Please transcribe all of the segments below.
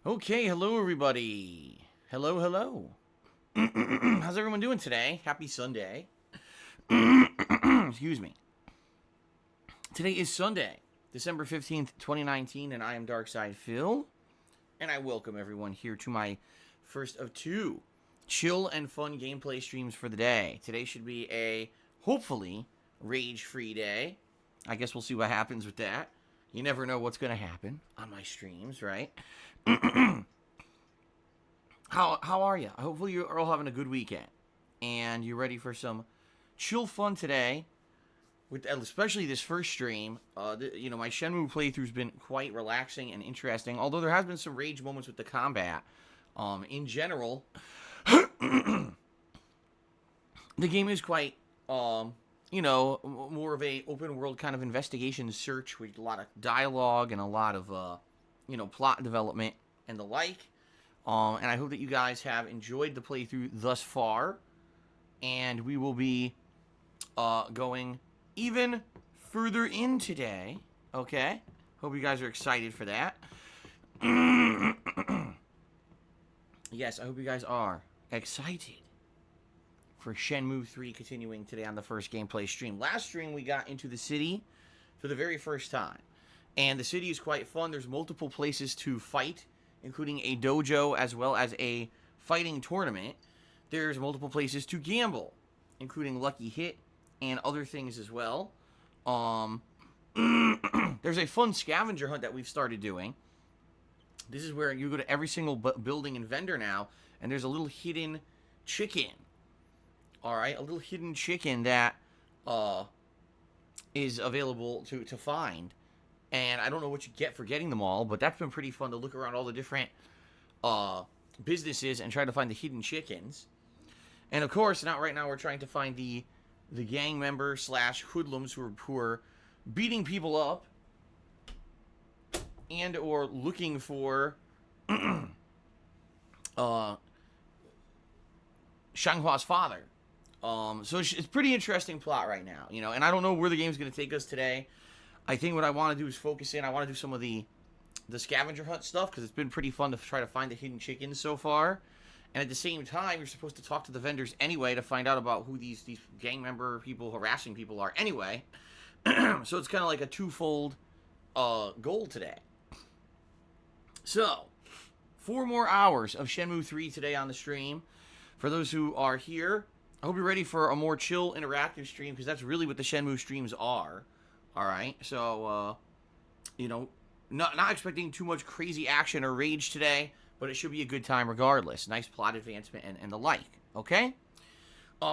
Okay, hello everybody. Hello. How's everyone doing today? Happy Sunday. Excuse me. Today is Sunday, December 15th, 2019, and I am Darkside Phil. And I welcome everyone here to my first of two chill and fun gameplay streams for the day. Today should be a, hopefully, rage-free day. I guess we'll see what happens with that. You never know what's going to happen on my streams, right? How are you? Hopefully you're all having a good weekend. And you're ready for some chill fun today. With especially this first stream. My Shenmue playthrough's been quite relaxing and interesting. Although there has been some rage moments with the combat. In general, the game is quite, more of a open world kind of investigation search with a lot of dialogue and a lot of, plot development and the like. And I hope that you guys have enjoyed the playthrough thus far. And we will be going even further in today. Okay? Hope you guys are excited for that. Yes, I hope you guys are excited for Shenmue 3 continuing today on the first gameplay stream. Last stream, we got into the city for the very first time. And the city is quite fun. There's multiple places to fight, including a dojo as well as a fighting tournament. There's multiple places to gamble, including Lucky Hit and other things as well. There's a fun scavenger hunt that we've started doing. This is where you go to every single building and vendor now, and there's a little hidden chicken. Alright, a little hidden chicken that is available to find. And I don't know what you get for getting them all, but that's been pretty fun to look around all the different businesses and try to find the hidden chickens. And of course, right now we're trying to find the gang member / hoodlums who are beating people up and or looking for Shanghua's father. So it's a pretty interesting plot right now, and I don't know where the game's going to take us today. I think what I want to do is focus in. I want to do some of the scavenger hunt stuff because it's been pretty fun to try to find the hidden chickens so far. And at the same time, you're supposed to talk to the vendors anyway to find out about who these gang member people harassing people are anyway. So it's kind of like a twofold goal today. So, 4 more hours of Shenmue 3 today on the stream. For those who are here, I hope you're ready for a more chill, interactive stream because that's really what the Shenmue streams are. Alright, so, not expecting too much crazy action or rage today, but it should be a good time regardless. Nice plot advancement and the like, okay?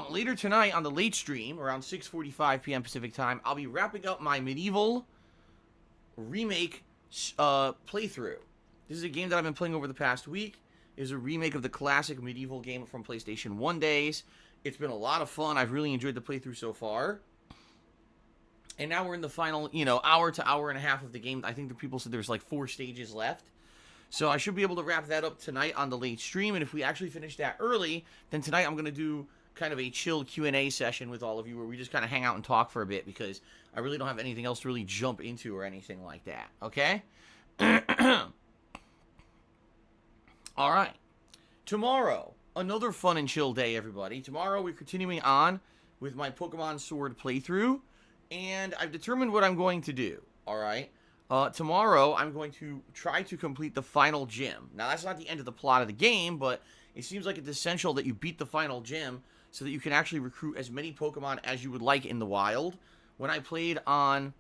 Later tonight on the late stream, around 6:45 p.m. Pacific time, I'll be wrapping up my Medieval remake playthrough. This is a game that I've been playing over the past week. It is a remake of the classic Medieval game from PlayStation 1 days. It's been a lot of fun. I've really enjoyed the playthrough so far. And now we're in the final, hour to hour and a half of the game. I think the people said there's like 4 stages left. So I should be able to wrap that up tonight on the late stream. And if we actually finish that early, then tonight I'm going to do kind of a chill Q&A session with all of you where we just kind of hang out and talk for a bit because I really don't have anything else to really jump into or anything like that. Okay? All right. Tomorrow, another fun and chill day, everybody. Tomorrow we're continuing on with my Pokemon Sword playthrough. And I've determined what I'm going to do. All right? Tomorrow, I'm going to try to complete the final gym. Now, that's not the end of the plot of the game, but it seems like it's essential that you beat the final gym so that you can actually recruit as many Pokemon as you would like in the wild. When I played on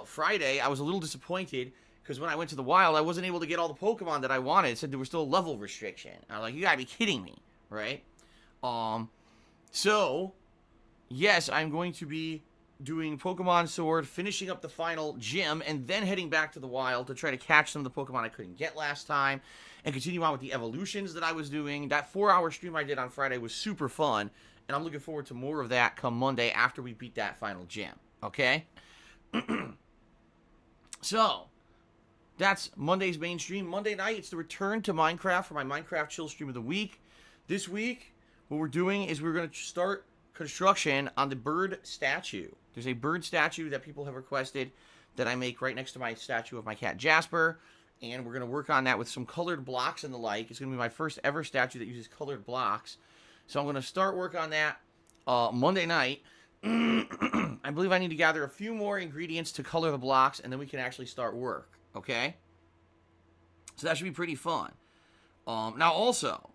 Friday, I was a little disappointed because when I went to the wild, I wasn't able to get all the Pokemon that I wanted. It said there was still a level restriction. I was like, you gotta be kidding me, right? So, yes, I'm going to be doing Pokemon Sword, finishing up the final gym, and then heading back to the wild to try to catch some of the Pokemon I couldn't get last time, and continue on with the evolutions that I was doing. That 4-hour stream I did on Friday was super fun, and I'm looking forward to more of that come Monday after we beat that final gym, okay? So, that's Monday's main stream. Monday night, it's the return to Minecraft for my Minecraft chill stream of the week. This week, what we're doing is we're going to start construction on the bird statue. There's a bird statue that people have requested that I make right next to my statue of my cat Jasper. and we're going to work on that with some colored blocks and the like. It's going to be my first ever statue that uses colored blocks. So I'm going to start work on that Monday night. I believe I need to gather a few more ingredients to color the blocks, and then we can actually start work, okay? So that should be pretty fun. Now also,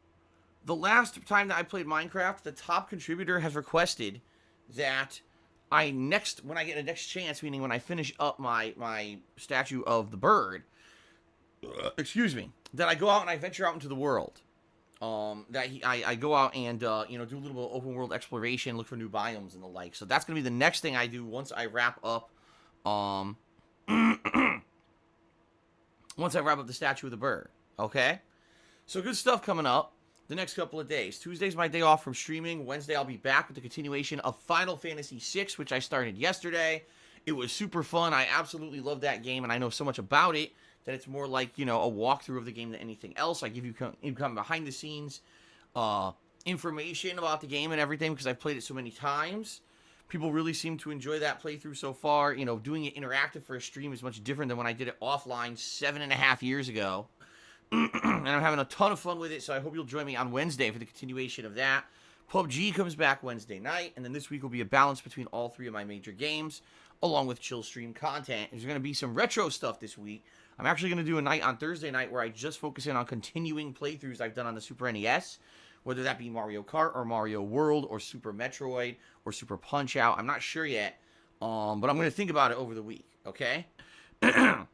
the last time that I played Minecraft, the top contributor has requested that when I get a next chance, meaning when I finish up my statue of the bird, excuse me, that I go out and I venture out into the world. I go out and, do a little bit of open world exploration, look for new biomes and the like. So that's going to be the next thing I do once I wrap up, once I wrap up the statue of the bird. Okay? So good stuff coming up the next couple of days. Tuesday's my day off from streaming. Wednesday I'll be back with the continuation of Final Fantasy VI, which I started yesterday. It was super fun. I absolutely love that game, and I know so much about it that it's more like, a walkthrough of the game than anything else. I give you kind behind the scenes information about the game and everything because I've played it so many times. People really seem to enjoy that playthrough so far. Doing it interactive for a stream is much different than when I did it offline 7.5 years ago. And I'm having a ton of fun with it, so I hope you'll join me on Wednesday for the continuation of that. PUBG comes back Wednesday night, and then this week will be a balance between all three of my major games, along with chill stream content. There's going to be some retro stuff this week. I'm actually going to do a night on Thursday night where I just focus in on continuing playthroughs I've done on the Super NES, whether that be Mario Kart or Mario World or Super Metroid or Super Punch-Out. I'm not sure yet, but I'm going to think about it over the week, okay? Now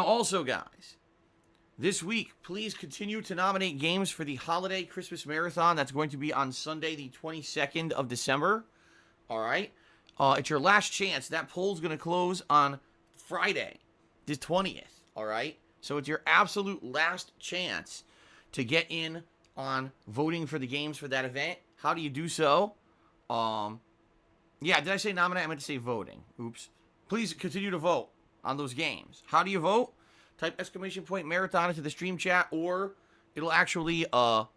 also, guys, this week, please continue to nominate games for the Holiday Christmas Marathon. That's going to be on Sunday, the 22nd of December. All right? It's your last chance. That poll's going to close on Friday, the 20th. All right? So it's your absolute last chance to get in on voting for the games for that event. How do you do so? Yeah, did I say nominate? I meant to say voting. Oops. Please continue to vote on those games. How do you vote? Type !marathon into the stream chat, or it'll actually pop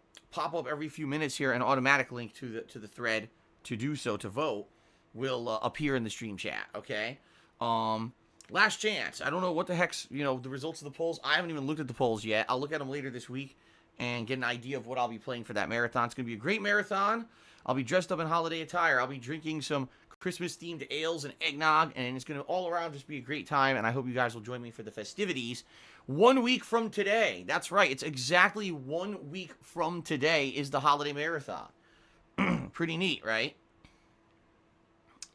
up every few minutes here. An automatic link to the thread to do so, to vote, will appear in the stream chat, okay? Last chance. I don't know what the heck's, the results of the polls. I haven't even looked at the polls yet. I'll look at them later this week and get an idea of what I'll be playing for that marathon. It's going to be a great marathon. I'll be dressed up in holiday attire. I'll be drinking some Christmas-themed ales and eggnog, and it's going to all around just be a great time, and I hope you guys will join me for the festivities 1 week from today. That's right. It's exactly 1 week from today is the holiday marathon. Pretty neat, right?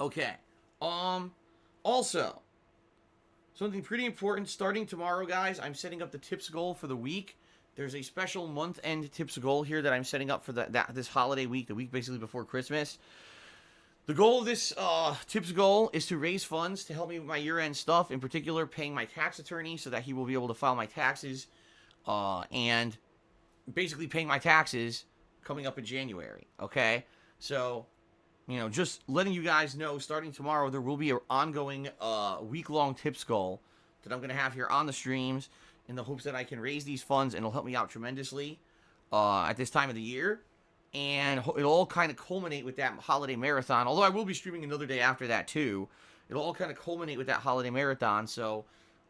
Okay. Also, something pretty important starting tomorrow, guys. I'm setting up the tips goal for the week. There's a special month-end tips goal here that I'm setting up for this holiday week, the week basically before Christmas. The goal of this tips goal is to raise funds to help me with my year-end stuff, in particular paying my tax attorney so that he will be able to file my taxes, and basically paying my taxes coming up in January, okay? So, just letting you guys know, starting tomorrow, there will be an ongoing week-long tips goal that I'm going to have here on the streams in the hopes that I can raise these funds, and it'll help me out tremendously at this time of the year. And it'll all kind of culminate with that holiday marathon. Although I will be streaming another day after that, too. It'll all kind of culminate with that holiday marathon. So,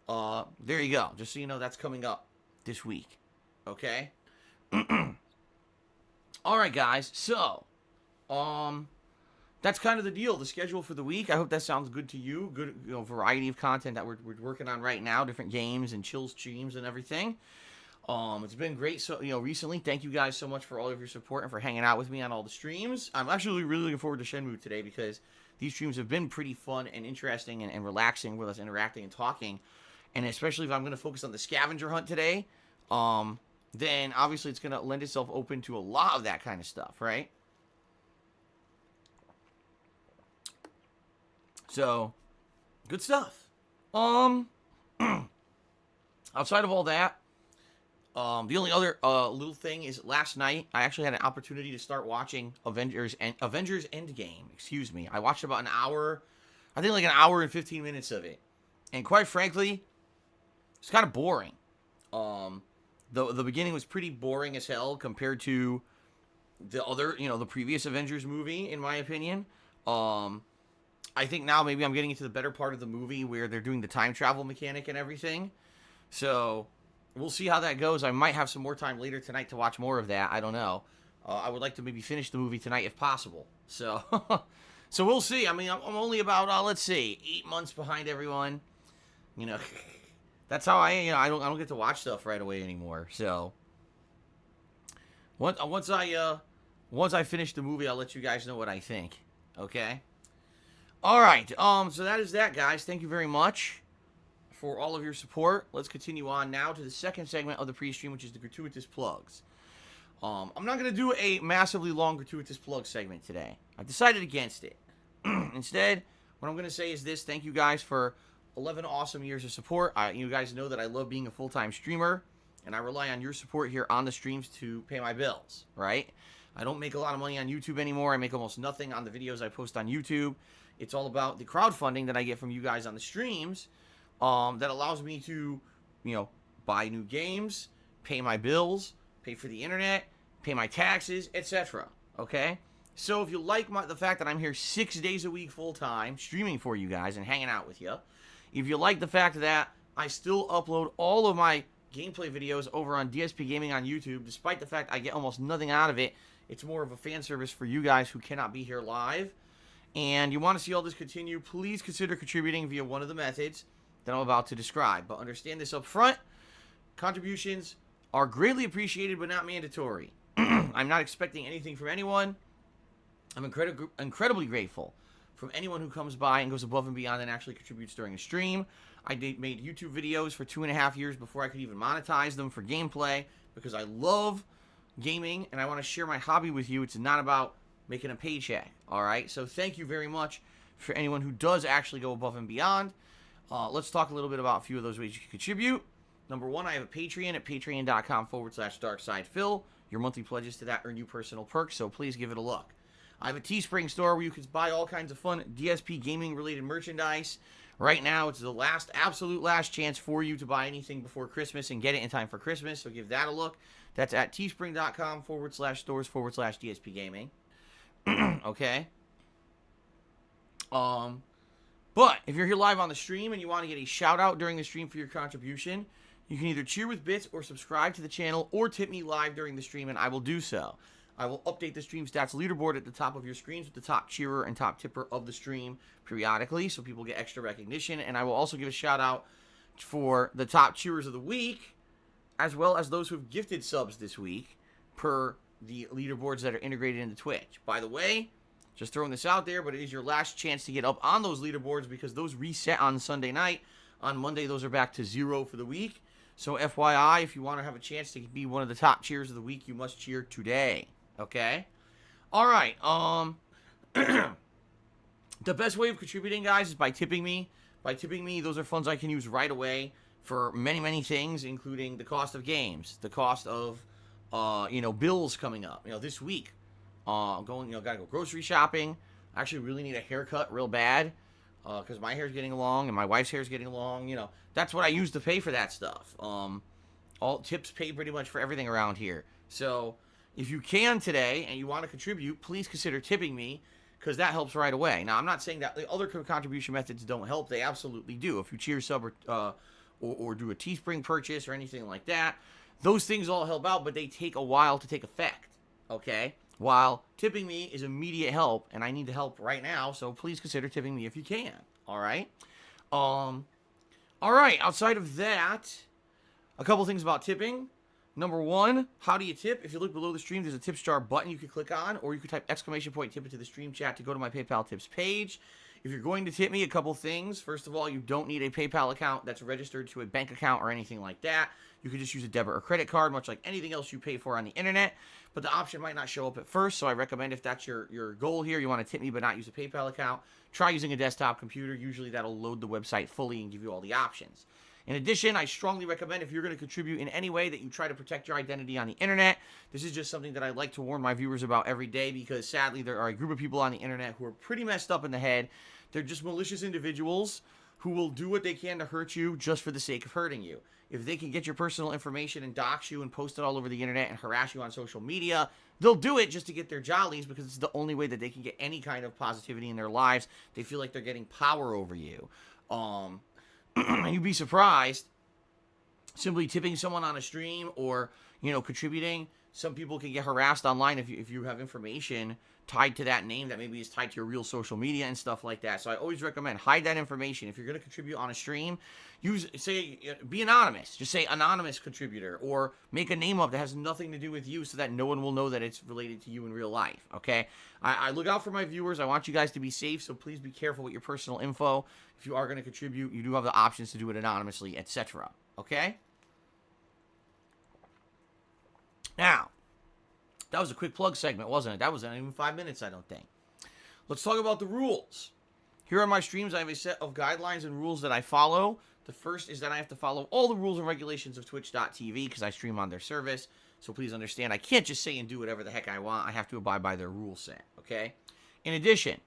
there you go. Just so you know, that's coming up this week. Okay? Alright, guys. So, that's kind of the deal. The schedule for the week. I hope that sounds good to you. Good, variety of content that we're working on right now. Different games and chill streams and everything. It's been great, so recently. Thank you guys so much for all of your support and for hanging out with me on all the streams. I'm actually really looking forward to Shenmue today because these streams have been pretty fun and interesting and relaxing with us interacting and talking. And especially if I'm going to focus on the scavenger hunt today, then obviously it's going to lend itself open to a lot of that kind of stuff, right? So, good stuff. Outside of all that, the only other little thing is last night I actually had an opportunity to start watching Avengers Endgame. Excuse me. I watched about an hour, I think like an hour and 15 minutes of it, and quite frankly, it's kind of boring. The beginning was pretty boring as hell compared to the other, the previous Avengers movie, in my opinion. I think now maybe I'm getting into the better part of the movie where they're doing the time travel mechanic and everything. So we'll see how that goes. I might have some more time later tonight to watch more of that. I don't know. I would like to maybe finish the movie tonight if possible. So, so we'll see. I mean, I'm only about let's see, 8 months behind everyone. You know, that's how I don't get to watch stuff right away anymore. So, once I finish the movie, I'll let you guys know what I think. Okay. All right. So that is that, guys. Thank you very much for all of your support. Let's continue on now to the second segment of the pre-stream, which is the gratuitous plugs. I'm not going to do a massively long gratuitous plug segment today. I've decided against it. Instead, what I'm going to say is this. Thank you guys for 11 awesome years of support. You guys know that I love being a full-time streamer, and I rely on your support here on the streams to pay my bills, right? I don't make a lot of money on YouTube anymore. I make almost nothing on the videos I post on YouTube. It's all about the crowdfunding that I get from you guys on the streams that allows me to, buy new games, pay my bills, pay for the internet, pay my taxes, etc. Okay? So if you like the fact that I'm here 6 days a week full-time, streaming for you guys and hanging out with you, if you like the fact that I still upload all of my gameplay videos over on DSPGaming on YouTube, despite the fact I get almost nothing out of it, it's more of a fan service for you guys who cannot be here live, and you want to see all this continue, please consider contributing via one of the methods that I'm about to describe. But understand this up front, contributions are greatly appreciated but not mandatory. I'm not expecting anything from anyone. I'm incredibly grateful from anyone who comes by and goes above and beyond and actually contributes during a stream. I made YouTube videos for 2.5 years before I could even monetize them for gameplay because I love gaming and I want to share my hobby with you. It's not about making a paycheck, all right? So thank you very much for anyone who does actually go above and beyond. Let's talk a little bit about a few of those ways you can contribute. Number one, I have a Patreon at patreon.com/DarkSidePhil. Your monthly pledges to that earn you personal perks, so please give it a look. I have a Teespring store where you can buy all kinds of fun DSP gaming related merchandise. Right now, it's the absolute last chance for you to buy anything before Christmas and get it in time for Christmas, so give that a look. That's at teespring.com/stores/DSPGaming. Okay? But if you're here live on the stream and you want to get a shout out during the stream for your contribution, you can either cheer with bits or subscribe to the channel or tip me live during the stream, and I will do so. I will update the stream stats leaderboard at the top of your screens with the top cheerer and top tipper of the stream periodically so people get extra recognition, and I will also give a shout out for the top cheerers of the week as well as those who have gifted subs this week per the leaderboards that are integrated into Twitch. By the way, just throwing this out there, but it is your last chance to get up on those leaderboards because those reset on Sunday night. On Monday, those are back to 0 for the week. So FYI, if you want to have a chance to be one of the top cheers of the week, you must cheer today. Okay? All right. The best way of contributing, guys, is by tipping me. By tipping me, those are funds I can use right away for many, many things, including the cost of games, the cost of, bills coming up. This week, gotta go grocery shopping. I actually really need a haircut real bad because my hair's getting long and my wife's hair's getting long. That's what I use to pay for that stuff. All tips pay pretty much for everything around here. So if you can today and you want to contribute, please consider tipping me because that helps right away. Now, I'm not saying that the other contribution methods don't help. They absolutely do. If you cheer sub or do a Teespring purchase or anything like that, those things all help out, but they take a while to take effect, okay? While tipping me is immediate help, and I need the help right now, so please consider tipping me if you can, all right? All right, outside of that, a couple things about tipping. Number one, how do you tip? If you look below the stream, there's a tips jar button you can click on, or you can type ! Tip into the stream chat to go to my PayPal tips page. If you're going to tip me, a couple things. First of all, you don't need a PayPal account that's registered to a bank account or anything like that. You can just use a debit or credit card, much like anything else you pay for on the internet. But the option might not show up at first, so I recommend if that's your goal here, you want to tip me but not use a PayPal account, try using a desktop computer. Usually that'll load the website fully and give you all the options. In addition, I strongly recommend if you're going to contribute in any way that you try to protect your identity on the internet. This is just something that I like to warn my viewers about every day because sadly there are a group of people on the internet who are pretty messed up in the head. They're just malicious individuals who will do what they can to hurt you just for the sake of hurting you. If they can get your personal information and dox you and post it all over the internet and harass you on social media, they'll do it just to get their jollies because it's the only way that they can get any kind of positivity in their lives. They feel like they're getting power over you. You'd be surprised simply tipping someone on a stream or, contributing. Some people can get harassed online if you have information tied to that name that maybe is tied to your real social media and stuff like that. So I always recommend hide that information. If you're going to contribute on a stream, be anonymous. Just say anonymous contributor, or make a name up that has nothing to do with you so that no one will know that it's related to you in real life, okay? I look out for my viewers. I want you guys to be safe, so please be careful with your personal info. If you are going to contribute, you do have the options to do it anonymously, etc., okay? Now, that was a quick plug segment, wasn't it? That wasn't even 5 minutes, I don't think. Let's talk about the rules. Here on my streams, I have a set of guidelines and rules that I follow. The first is that I have to follow all the rules and regulations of Twitch.tv because I stream on their service. So please understand, I can't just say and do whatever the heck I want. I have to abide by their rule set, okay? In addition,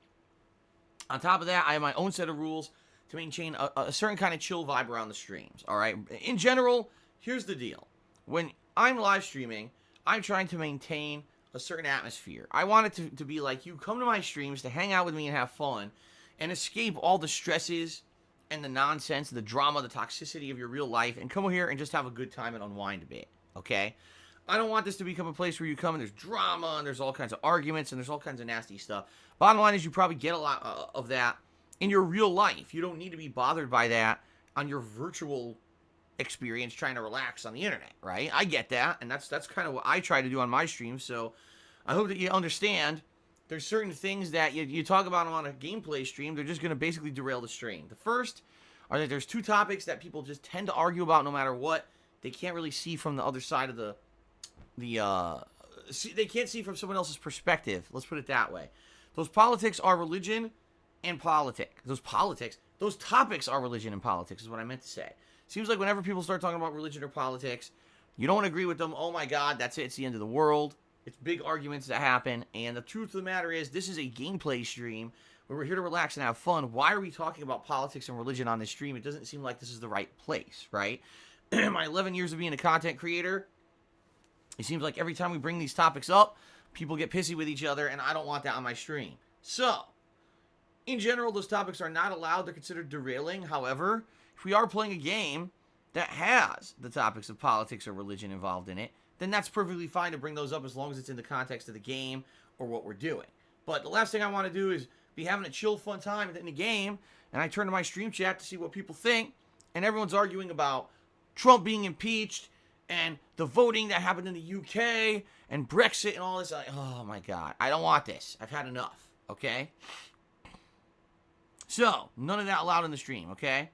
on top of that, I have my own set of rules to maintain a certain kind of chill vibe around the streams, all right? In general, here's the deal. When I'm live streaming, I'm trying to maintain a certain atmosphere. I want it to be like you come to my streams to hang out with me and have fun and escape all the stresses and the nonsense, the drama, the toxicity of your real life, and come over here and just have a good time and unwind a bit, okay? I don't want this to become a place where you come and there's drama and there's all kinds of arguments and there's all kinds of nasty stuff. Bottom line is you probably get a lot of that in your real life. You don't need to be bothered by that on your virtual experience trying to relax on the internet, right? I get that, and that's kind of what I try to do on my stream, so I hope that you understand there's certain things that you talk about on a gameplay stream, they're just going to basically derail the stream. The first are that there's two topics that people just tend to argue about no matter what. They can't really see from the other side of they can't see from someone else's perspective, let's put it that way. Those politics are religion and politics. Those topics are religion and politics is what I meant to say. Seems like whenever people start talking about religion or politics, you don't agree with them. Oh my God, that's it. It's the end of the world. It's big arguments that happen. And the truth of the matter is, this is a gameplay stream where we're here to relax and have fun. Why are we talking about politics and religion on this stream? It doesn't seem like this is the right place, right? My 11 years of being a content creator, it seems like every time we bring these topics up, people get pissy with each other, and I don't want that on my stream. So, in general, those topics are not allowed. They're considered derailing. However, if we are playing a game that has the topics of politics or religion involved in it, then that's perfectly fine to bring those up as long as it's in the context of the game or what we're doing. But the last thing I want to do is be having a chill, fun time in the game, and I turn to my stream chat to see what people think, and everyone's arguing about Trump being impeached and the voting that happened in the UK and Brexit and all this. Oh my God, I don't want this. I've had enough, okay? So, none of that allowed in the stream, okay?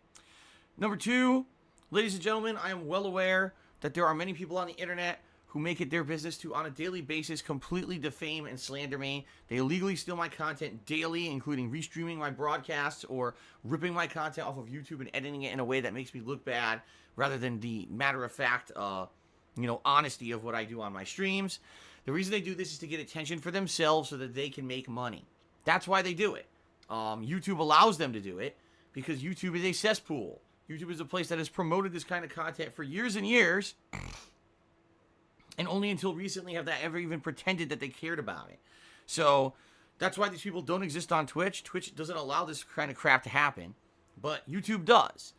Number two, ladies and gentlemen, I am well aware that there are many people on the internet who make it their business to, on a daily basis, completely defame and slander me. They illegally steal my content daily, including restreaming my broadcasts or ripping my content off of YouTube and editing it in a way that makes me look bad, rather than the matter-of-fact, honesty of what I do on my streams. The reason they do this is to get attention for themselves so that they can make money. That's why they do it. YouTube allows them to do it because YouTube is a cesspool. YouTube is a place that has promoted this kind of content for years and years, and only until recently have that ever even pretended that they cared about it. So that's why these people don't exist on Twitch. Twitch doesn't allow this kind of crap to happen, but YouTube does.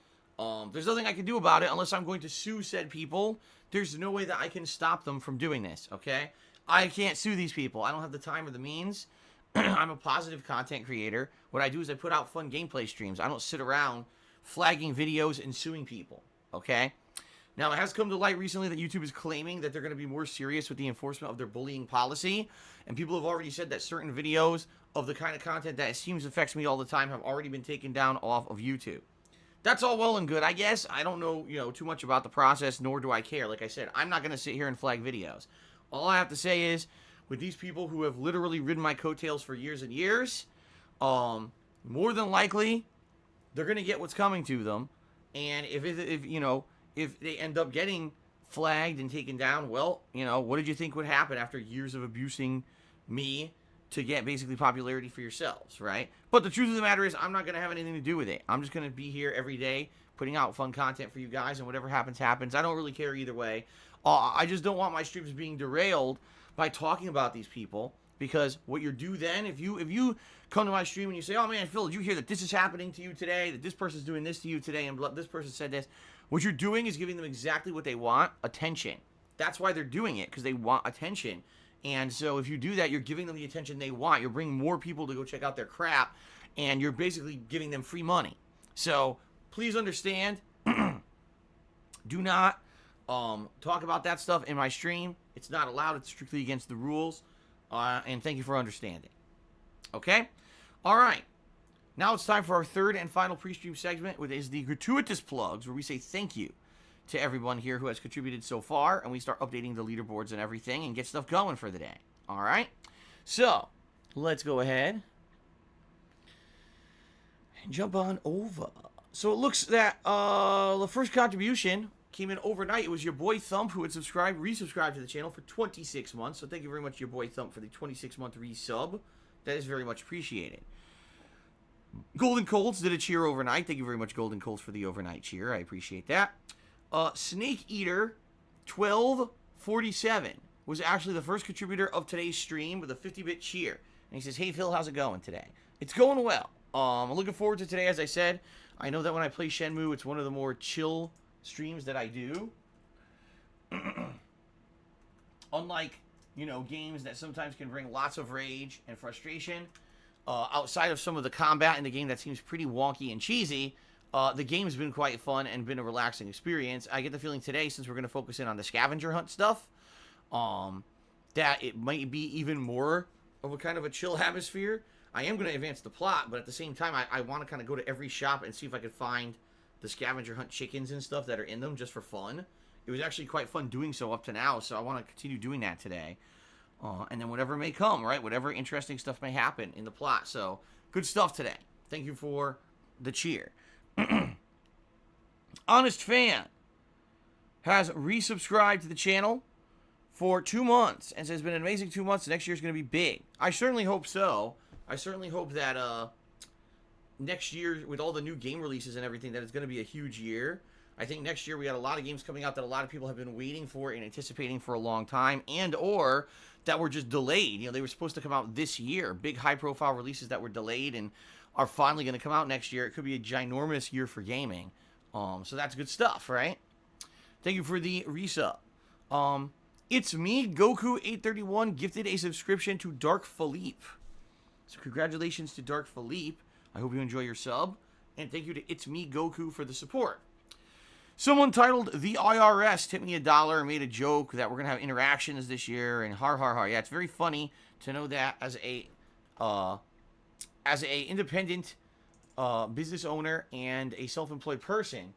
There's nothing I can do about it unless I'm going to sue said people. There's no way that I can stop them from doing this, okay? I can't sue these people. I don't have the time or the means. I'm a positive content creator. What I do is I put out fun gameplay streams. I don't sit around flagging videos and suing people, okay? Now, it has come to light recently that YouTube is claiming that they're going to be more serious with the enforcement of their bullying policy, and people have already said that certain videos of the kind of content that it seems affects me all the time have already been taken down off of YouTube. That's all well and good, I guess. I don't know, too much about the process, nor do I care. Like I said, I'm not going to sit here and flag videos. All I have to say is, with these people who have literally ridden my coattails for years and years, more than likely, they're going to get what's coming to them. And if they end up getting flagged and taken down, well, what did you think would happen after years of abusing me to get basically popularity for yourselves, right? But the truth of the matter is, I'm not going to have anything to do with it. I'm just going to be here every day putting out fun content for you guys, and whatever happens, happens. I don't really care either way. I just don't want my streams being derailed by talking about these people, because what you do then, if you come to my stream and you say, oh man, Phil, did you hear that this is happening to you today, that this person's doing this to you today, and this person said this, What you're doing is giving them exactly what they want, attention. That's why they're doing it, because they want attention. And so if you do that, you're giving them the attention they want. You're bringing more people to go check out their crap, and you're basically giving them free money. So please understand, do not talk about that stuff in my stream. It's not allowed. It's strictly against the rules. And thank you for understanding. Okay? All right. Now it's time for our third and final pre-stream segment, which is the gratuitous plugs, where we say thank you to everyone here who has contributed so far, and we start updating the leaderboards and everything and get stuff going for the day. All right? So, let's go ahead and jump on over. So it looks that the first contribution came in overnight. It was your boy Thump, who had resubscribed to the channel for 26 months. So thank you very much, your boy Thump, for the 26-month resub. That is very much appreciated. Golden Colts did a cheer overnight. Thank you very much, Golden Colts, for the overnight cheer. I appreciate that. Snake Eater 1247 was actually the first contributor of today's stream with a 50-bit cheer. And he says, hey, Phil, how's it going today? It's going well. I'm looking forward to today, as I said. I know that when I play Shenmue, it's one of the more chill streams that I do. Unlike, games that sometimes can bring lots of rage and frustration, outside of some of the combat in the game that seems pretty wonky and cheesy, the game's been quite fun and been a relaxing experience. I get the feeling today, since we're going to focus in on the scavenger hunt stuff, that it might be even more of a kind of a chill atmosphere. I am going to advance the plot, but at the same time, I want to kind of go to every shop and see if I could find the scavenger hunt chickens and stuff that are in them just for fun. It was actually quite fun doing so up to now, so I want to continue doing that today. And then whatever may come, right? Whatever interesting stuff may happen in the plot. So, good stuff today. Thank you for the cheer. Honest Fan has resubscribed to the channel for 2 months and says it's been an amazing 2 months. Next year's going to be big. I certainly hope so. I certainly hope that next year, with all the new game releases and everything, that it's going to be a huge year. I think next year we got a lot of games coming out that a lot of people have been waiting for and anticipating for a long time, and or that were just delayed. They were supposed to come out this year. Big high-profile releases that were delayed and are finally going to come out next year. It could be a ginormous year for gaming. So that's good stuff, right? Thank you for the resub. It's me, Goku831, gifted a subscription to Dark Philippe. So congratulations to Dark Philippe. I hope you enjoy your sub. And thank you to It's Me, Goku, for the support. Someone titled The IRS tipped me $1 and made a joke that we're going to have interactions this year, and har har har. Yeah, it's very funny to know that as a independent business owner and a self-employed person,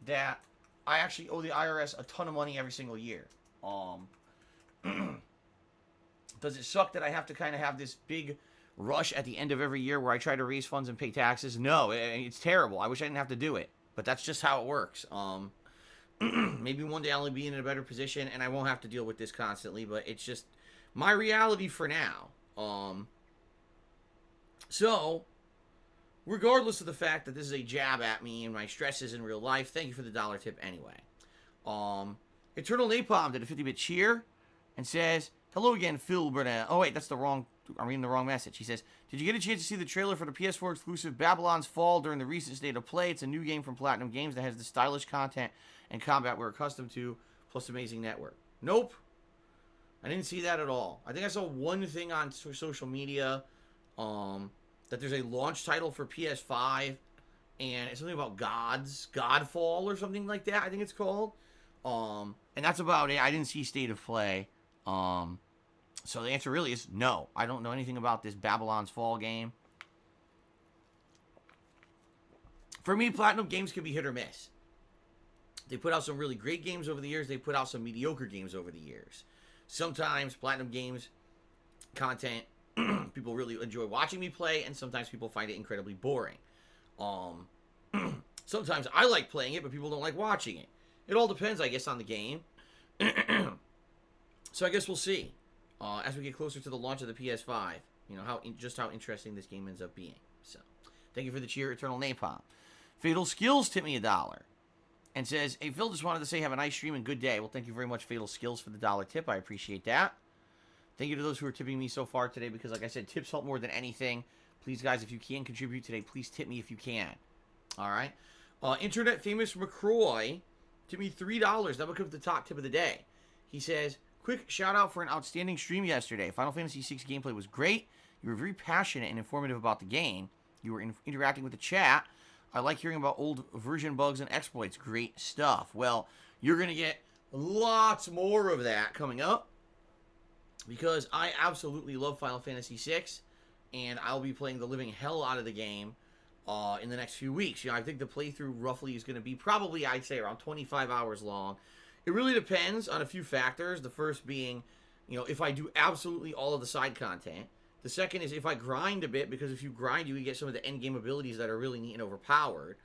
that I actually owe the IRS a ton of money every single year. Does it suck that I have to kind of have this big rush at the end of every year where I try to raise funds and pay taxes? No, it's terrible. I wish I didn't have to do it. But that's just how it works. Maybe one day I'll only be in a better position and I won't have to deal with this constantly. But it's just my reality for now. So, regardless of the fact that this is a jab at me and my stresses in real life, thank you for the $1 tip anyway. Eternal Napalm did a 50-bit cheer and says, hello again, Phil Burnett. Oh, wait, that's the wrong... I'm reading the wrong message. He says, did you get a chance to see the trailer for the PS4 exclusive Babylon's Fall during the recent State of Play? It's a new game from Platinum Games that has the stylish content and combat we're accustomed to, plus amazing network. Nope. I didn't see that at all. I think I saw one thing on social media, that there's a launch title for PS5, and it's something about Godfall or something like that, I think it's called. And that's about it. I didn't see State of Play. So the answer really is no. I don't know anything about this Babylon's Fall game. For me, Platinum Games can be hit or miss. They put out some really great games over the years. They put out some mediocre games over the years. Sometimes Platinum Games content, people really enjoy watching me play, and sometimes people find it incredibly boring. Sometimes I like playing it, but people don't like watching it. It all depends, I guess, on the game. So I guess we'll see. As we get closer to the launch of the PS5, how interesting this game ends up being. So, thank you for the cheer, Eternal Napalm. Fatal Skills tipped me $1 and says, hey, Phil, just wanted to say have a nice stream and good day. Well, thank you very much, Fatal Skills, for the $1 tip. I appreciate that. Thank you to those who are tipping me so far today, because, like I said, tips help more than anything. Please, guys, if you can contribute today, please tip me if you can. All right? Internet famous McCroy tipped me $3. That becomes the top tip of the day. He says, quick shout out for an outstanding stream yesterday. Final Fantasy VI gameplay was great. You were very passionate and informative about the game. You were interacting with the chat. I like hearing about old version bugs and exploits. Great stuff. Well, you're going to get lots more of that coming up because I absolutely love Final Fantasy VI, and I'll be playing the living hell out of the game in the next few weeks. You know, I think the playthrough roughly is going to be probably, I'd say, around 25 hours long. It really depends on a few factors. The first being, you know, if I do absolutely all of the side content. The second is if I grind a bit, because if you grind, you can get some of the end game abilities that are really neat and overpowered.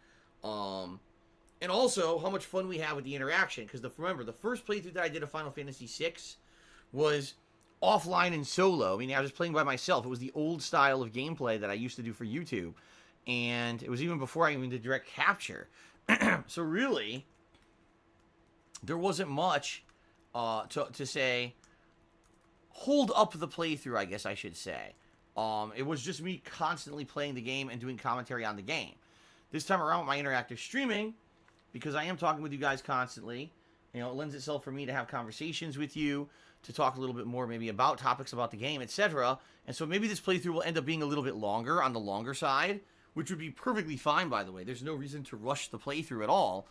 And also, how much fun we have with the interaction. Because remember, the first playthrough that I did of Final Fantasy VI was offline and solo. I mean, I was playing by myself. It was the old style of gameplay that I used to do for YouTube. And it was even before I even did direct capture. So really, there wasn't much to say, hold up the playthrough, I guess I should say. It was just me constantly playing the game and doing commentary on the game. This time around with my interactive streaming, because I am talking with you guys constantly, you know, it lends itself for me to have conversations with you, to talk a little bit more maybe about topics about the game, etc. And so maybe this playthrough will end up being a little bit longer, on the longer side, which would be perfectly fine, by the way. There's no reason to rush the playthrough at all.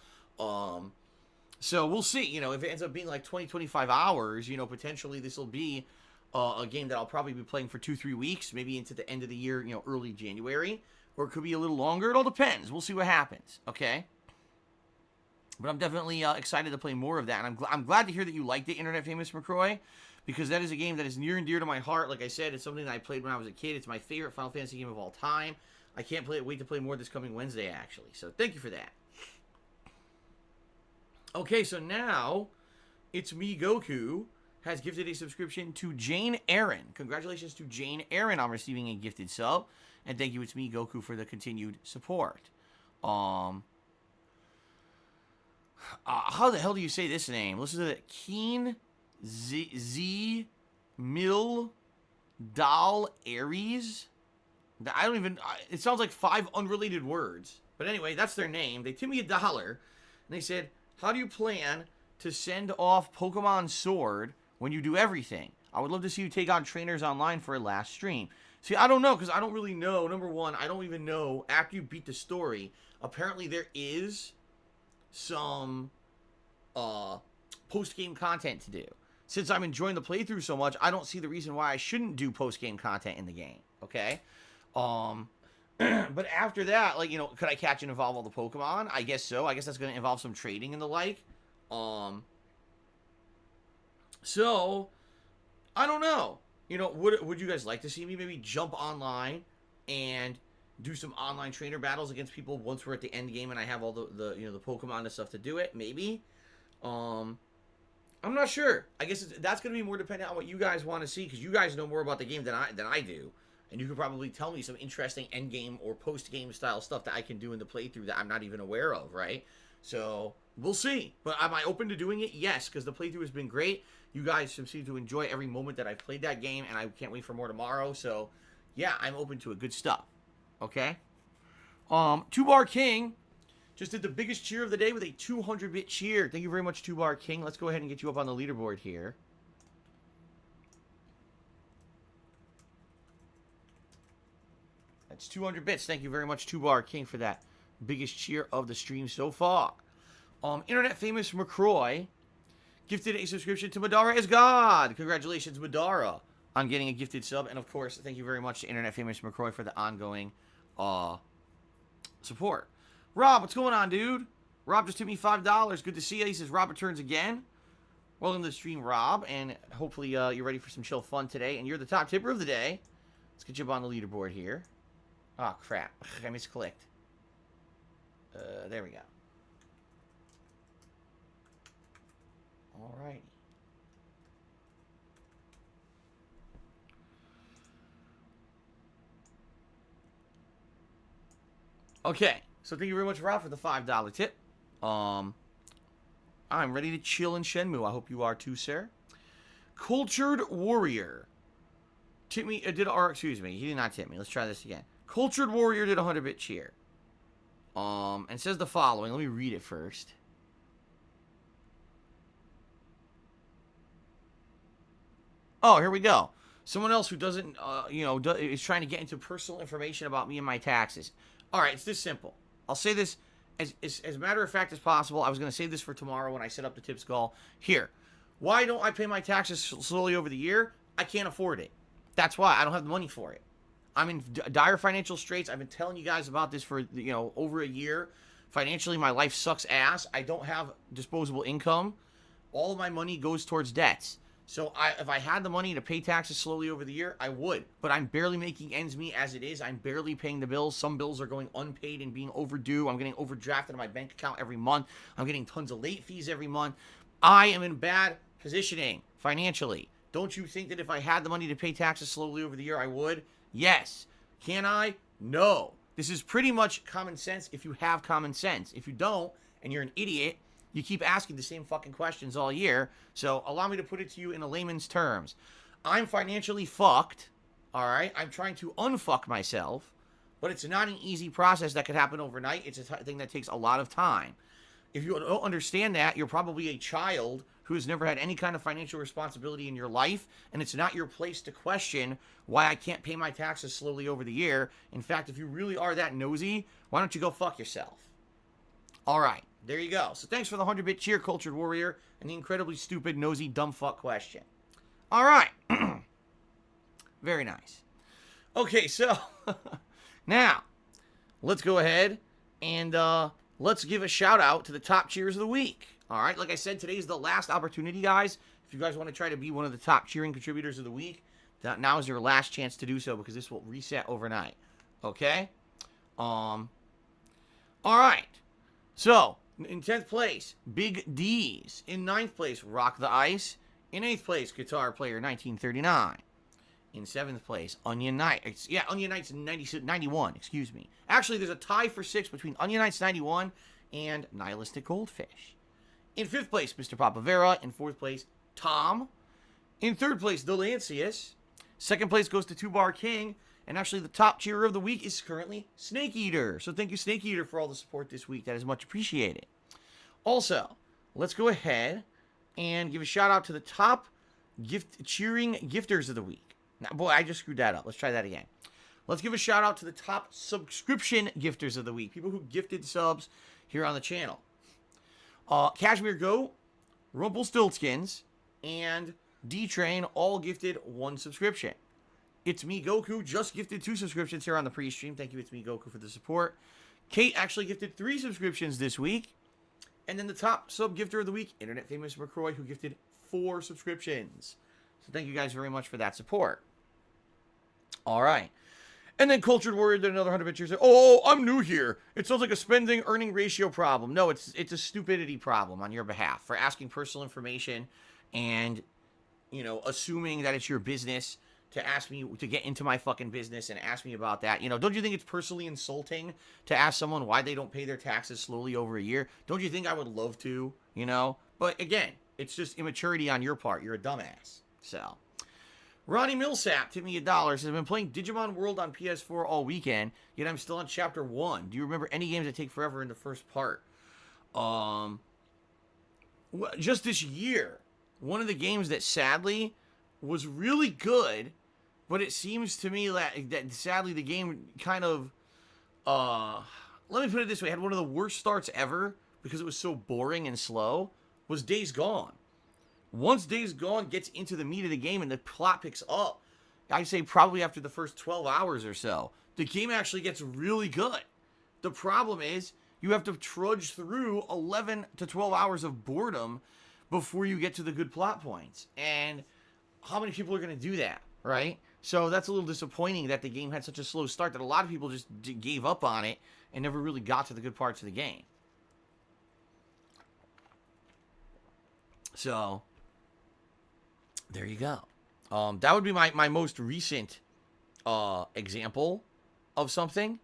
So we'll see, you know, if it ends up being like 20, 25 hours, you know, potentially this will be a game that I'll probably be playing for 2-3 weeks, maybe into the end of the year, you know, early January, or it could be a little longer. It all depends. We'll see what happens, okay? But I'm definitely excited to play more of that, and I'm glad to hear that you liked it, Internet Famous McCroy, because that is a game that is near and dear to my heart. Like I said, it's something that I played when I was a kid. It's my favorite Final Fantasy game of all time. I can't wait to play more this coming Wednesday, actually. So thank you for that. Okay, so now it's me, Goku, has gifted a subscription to Jane Aaron. Congratulations to Jane Aaron on receiving a gifted sub. And thank you, it's me, Goku, for the continued support. How the hell do you say this name? Listen to that. Keen Z Mil Dal Aries. I don't even... It sounds like 5 unrelated words. But anyway, that's their name. They tipped me $1. And they said, how do you plan to send off Pokemon Sword when you do everything? I would love to see you take on trainers online for a last stream. See, I don't know, because I don't really know. Number one, I don't even know, after you beat the story, apparently there is some post-game content to do. Since I'm enjoying the playthrough so much, I don't see the reason why I shouldn't do post-game content in the game, okay? But after that, like, you know, could I catch and evolve all the Pokemon? I guess so. I guess that's going to involve some trading and the like. So, I don't know. You know, would you guys like to see me maybe jump online and do some online trainer battles against people once we're at the end game and I have all the you know, the Pokemon and stuff to do it? Maybe. I'm not sure. I guess that's going to be more dependent on what you guys want to see, because you guys know more about the game than I do. And you could probably tell me some interesting end-game or post-game style stuff that I can do in the playthrough that I'm not even aware of, right? So, we'll see. But am I open to doing it? Yes, because the playthrough has been great. You guys seem to enjoy every moment that I've played that game, and I can't wait for more tomorrow. So, yeah, I'm open to it. Good stuff. Okay? Two-Bar King just did the biggest cheer of the day with a 200-bit cheer. Thank you very much, Two-Bar King. Let's go ahead and get you up on the leaderboard here. That's 200 bits. Thank you very much, Two-Bar King, for that biggest cheer of the stream so far. Internet famous McCroy gifted a subscription to Madara is God. Congratulations, Madara, on getting a gifted sub. And, of course, thank you very much to Internet famous McCroy for the ongoing support. Rob, what's going on, dude? Rob just tipped me $5. Good to see you. He says, Rob returns again. Welcome to the stream, Rob. And hopefully you're ready for some chill fun today. And you're the top tipper of the day. Let's get you up on the leaderboard here. Oh, crap. I misclicked. There we go. Alrighty. Okay. So thank you very much, Rob, for the $5 tip. I'm ready to chill in Shenmue. I hope you are too, sir. Cultured Warrior. Tip me, excuse me. He did not tip me. Let's try this again. Cultured Warrior did a 100-bit cheer. And says the following. Let me read it first. Oh, here we go. Someone else who doesn't, is trying to get into personal information about me and my taxes. All right, it's this simple. I'll say this as matter of fact as possible. I was going to save this for tomorrow when I set up the tips call. Here. Why don't I pay my taxes slowly over the year? I can't afford it. That's why. I don't have the money for it. I'm in dire financial straits. I've been telling you guys about this for, over a year. Financially, my life sucks ass. I don't have disposable income. All of my money goes towards debts. So if I had the money to pay taxes slowly over the year, I would. But I'm barely making ends meet as it is. I'm barely paying the bills. Some bills are going unpaid and being overdue. I'm getting overdrafted in my bank account every month. I'm getting tons of late fees every month. I am in bad positioning financially. Don't you think that if I had the money to pay taxes slowly over the year, I would? Yes. Can I? No. This is pretty much common sense if you have common sense. If you don't, and you're an idiot, you keep asking the same fucking questions all year. So allow me to put it to you in a layman's terms. I'm financially fucked, all right? I'm trying to unfuck myself, but it's not an easy process that could happen overnight. It's a thing that takes a lot of time. If you don't understand that, you're probably a child who has never had any kind of financial responsibility in your life, and it's not your place to question why I can't pay my taxes slowly over the year. In fact, if you really are that nosy, why don't you go fuck yourself? All right, there you go. So thanks for the 100-bit cheer, Cultured Warrior, and the incredibly stupid, nosy, dumb fuck question. All right. Very nice. Okay, so now let's go ahead and let's give a shout out to the top cheers of the week. All right, like I said, today is the last opportunity, guys. If you guys want to try to be one of the top cheering contributors of the week, now is your last chance to do so because this will reset overnight. Okay? All right. So, in 10th place, Big D's. In 9th place, Rock the Ice. In 8th place, Guitar Player 1939. In 7th place, Onion Knight. Yeah, Onion Knight's 91, excuse me. Actually, there's a tie for 6th between Onion Knight's 91 and Nihilistic Goldfish. In 5th place, Mr. Papavera. In 4th place, Tom. In 3rd place, Delancius. 2nd place goes to Two Bar King. And actually, the top cheerer of the week is currently Snake Eater. So thank you, Snake Eater, for all the support this week. That is much appreciated. Also, let's go ahead and give a shout out to the top cheering gifters of the week. Now, boy, I just screwed that up. Let's try that again. Let's give a shout out to the top subscription gifters of the week. People who gifted subs here on the channel. Cashmere Go, Rumpelstiltskins, and D-Train all gifted 1 subscription. It's Me Goku just gifted 2 subscriptions here on the pre-stream. Thank you, It's Me Goku, for the support. Kate actually gifted 3 subscriptions this week. And then the top sub-gifter of the week, Internet Famous McCroy, who gifted 4 subscriptions. So thank you guys very much for that support. All right. And then Cultured Warrior did another 100 pictures. Oh, I'm new here. It sounds like a spending-earning ratio problem. No, it's a stupidity problem on your behalf for asking personal information and, assuming that it's your business to ask me to get into my fucking business and ask me about that. Don't you think it's personally insulting to ask someone why they don't pay their taxes slowly over a year? Don't you think I would love to, But again, it's just immaturity on your part. You're a dumbass. So, Ronnie Millsap tipped me $1. Says, I've been playing Digimon World on PS4 all weekend, yet I'm still on Chapter 1. Do you remember any games that take forever in the first part? Just this year, one of the games that sadly was really good, but it seems to me that sadly the game kind of, let me put it this way, had one of the worst starts ever because it was so boring and slow, was Days Gone. Once Days Gone gets into the meat of the game and the plot picks up, I'd say probably after the first 12 hours or so, the game actually gets really good. The problem is you have to trudge through 11 to 12 hours of boredom before you get to the good plot points. And how many people are going to do that, right? So that's a little disappointing that the game had such a slow start that a lot of people just gave up on it and never really got to the good parts of the game. So, there you go. That would be my most recent example of something,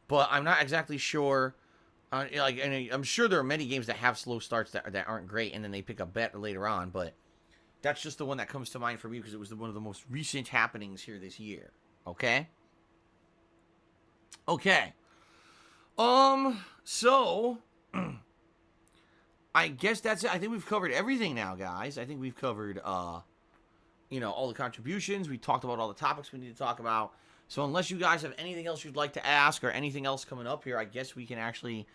but I'm not exactly sure. And I'm sure there are many games that have slow starts that aren't great, and then they pick up better later on, but that's just the one that comes to mind for me because it was one of the most recent happenings here this year. Okay? Okay. So I guess that's it. I think we've covered everything now, guys. I think we've covered you know, all the contributions. We talked about all the topics we need to talk about. So unless you guys have anything else you'd like to ask or anything else coming up here, I guess we can actually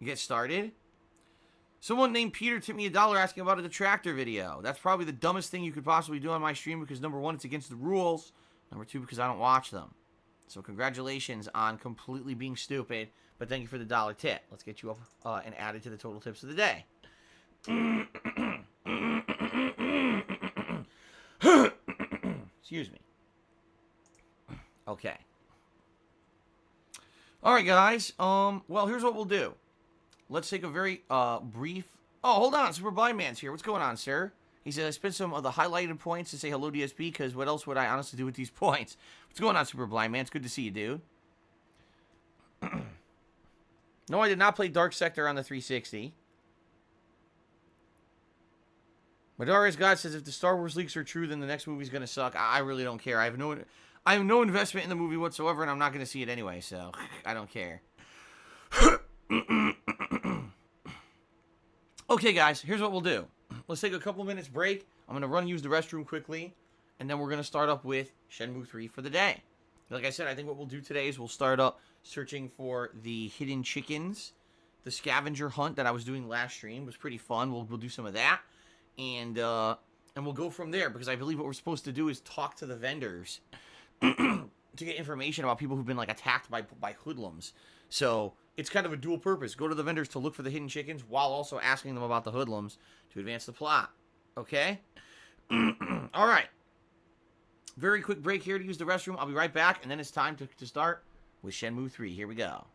get started. Someone named Peter tipped me $1 asking about a detractor video. That's probably the dumbest thing you could possibly do on my stream because number one, it's against the rules. Number two, because I don't watch them. So congratulations on completely being stupid, but thank you for the $1 tip. Let's get you up and added to the total tips of the day. Excuse me. Okay. All right, guys. Well, here's what we'll do. Let's take a very brief... Oh, hold on. Super Blind Man's here. What's going on, sir? He said, I spent some of the highlighted points to say hello, DSP, because what else would I honestly do with these points? What's going on, Super Blind Man? It's good to see you, dude. No, I did not play Dark Sector on the 360. Madarius God says, if the Star Wars leaks are true, then the next movie's going to suck. I really don't care. I have no investment in the movie whatsoever, and I'm not going to see it anyway, so I don't care. Okay, guys, here's what we'll do. Let's take a couple minutes break. I'm going to run use the restroom quickly, and then we're going to start up with Shenmue III for the day. Like I said, I think what we'll do today is we'll start up searching for the hidden chickens. The scavenger hunt that I was doing last stream was pretty fun. We'll do some of that, and we'll go from there, because I believe what we're supposed to do is talk to the vendors to get information about people who've been, like, attacked by hoodlums. So it's kind of a dual purpose. Go to the vendors to look for the hidden chickens while also asking them about the hoodlums to advance the plot. Okay? All right. Very quick break here to use the restroom. I'll be right back, and then it's time to start with Shenmue 3. Here we go.